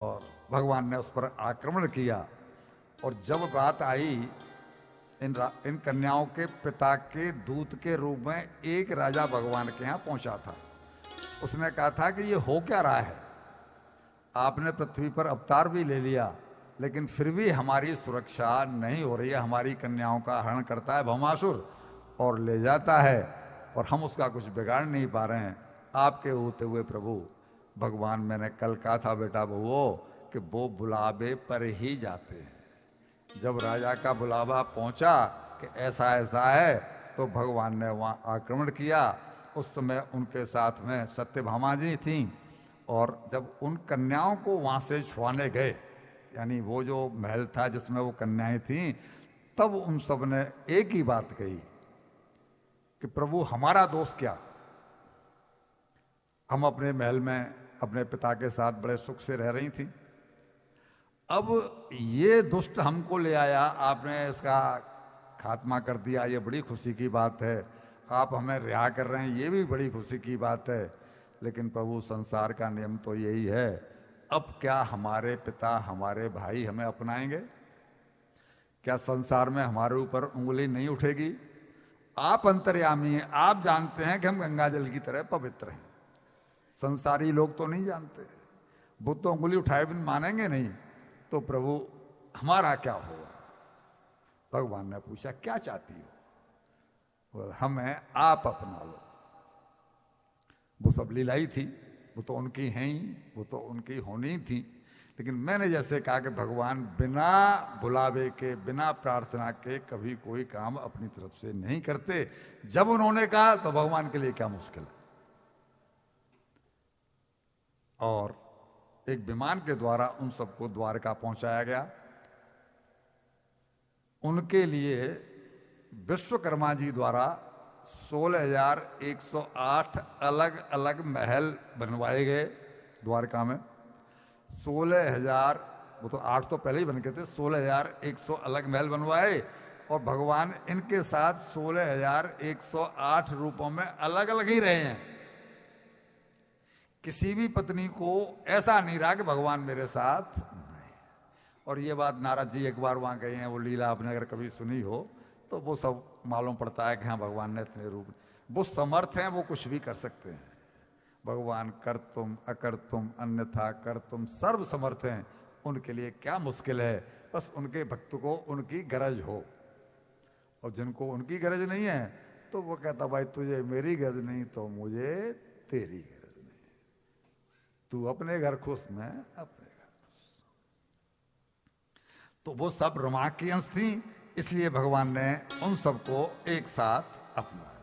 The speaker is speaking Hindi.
और भगवान ने उस पर आक्रमण किया। और जब बात आई इन कन्याओं के पिता के दूत के रूप में एक राजा भगवान के यहाँ पहुंचा था। उसने कहा था कि ये हो क्या रहा है, आपने पृथ्वी पर अवतार भी ले लिया लेकिन फिर भी हमारी सुरक्षा नहीं हो रही है, हमारी कन्याओं का हरण करता है भौमासुर और ले जाता है और हम उसका कुछ बिगाड़ नहीं पा रहे हैं। आपके होते हुए प्रभु, भगवान मैंने कल कहा था बेटा बहुओं कि वो बुलावे पर ही जाते हैं। जब राजा का बुलावा पहुंचा कि ऐसा ऐसा है तो भगवान ने वहां आक्रमण किया। उस समय उनके साथ में सत्यभामा जी थीं और जब उन कन्याओं को वहां से छुड़ाने गए, यानी वो जो महल था जिसमें वो कन्याएं थीं, तब उन सब ने एक ही बात कही कि प्रभु हमारा दोष क्या, हम अपने महल में अपने पिता के साथ बड़े सुख से रह रही थी, अब ये दुष्ट हमको ले आया, आपने इसका खात्मा कर दिया, ये बड़ी खुशी की बात है, आप हमें रिहा कर रहे हैं, ये भी बड़ी खुशी की बात है। लेकिन प्रभु संसार का नियम तो यही है, अब क्या हमारे पिता हमारे भाई हमें अपनाएंगे? क्या संसार में हमारे ऊपर उंगली नहीं उठेगी? आप अंतर्यामी हैं, आप जानते हैं कि हम गंगा जल की तरह पवित्र हैं, संसारी लोग तो नहीं जानते, वो तो उंगली उठाए बिन मानेंगे नहीं, तो प्रभु हमारा क्या होगा? भगवान ने पूछा क्या चाहती हो? बोला हमें आप अपना लो। वो सब लीलाई थी, वो तो उनकी हैं ही, वो तो उनकी होनी थी, लेकिन मैंने जैसे कहा कि भगवान बिना बुलावे के बिना प्रार्थना के कभी कोई काम अपनी तरफ से नहीं करते। जब उन्होंने कहा तो भगवान के लिए क्या मुश्किल है। और एक विमान के द्वारा उन सबको द्वारका पहुंचाया गया। उनके लिए विश्वकर्मा जी द्वारा 16,108 अलग अलग महल बनवाए गए द्वारका में। 16,000, वो तो 8 तो पहले ही बन गए थे, 16,100 अलग महल बनवाए और भगवान इनके साथ 16,108 रूपों में अलग अलग ही रहे हैं। किसी भी पत्नी को ऐसा नहीं रहा कि भगवान मेरे साथ नहीं। और ये बात नारद जी एक बार वहां गए हैं, वो लीला आपने अगर कभी सुनी हो तो वो सब मालूम पड़ता है कि हाँ भगवान ने इतने रूप, वो समर्थ हैं, वो कुछ भी कर सकते हैं। भगवान कर तुम अकर तुम अन्यथा कर तुम सर्व समर्थ हैं, उनके लिए क्या मुश्किल है, बस उनके भक्त को उनकी गरज हो। और जिनको उनकी गरज नहीं है तो वो कहता भाई तुझे मेरी गरज नहीं तो मुझे तेरी गरज नहीं, तू अपने घर खुश, मैं अपने घर खुश। तो वो सब रमा की अंश थी, इसलिए भगवान ने उन सबको एक साथ अपनाया।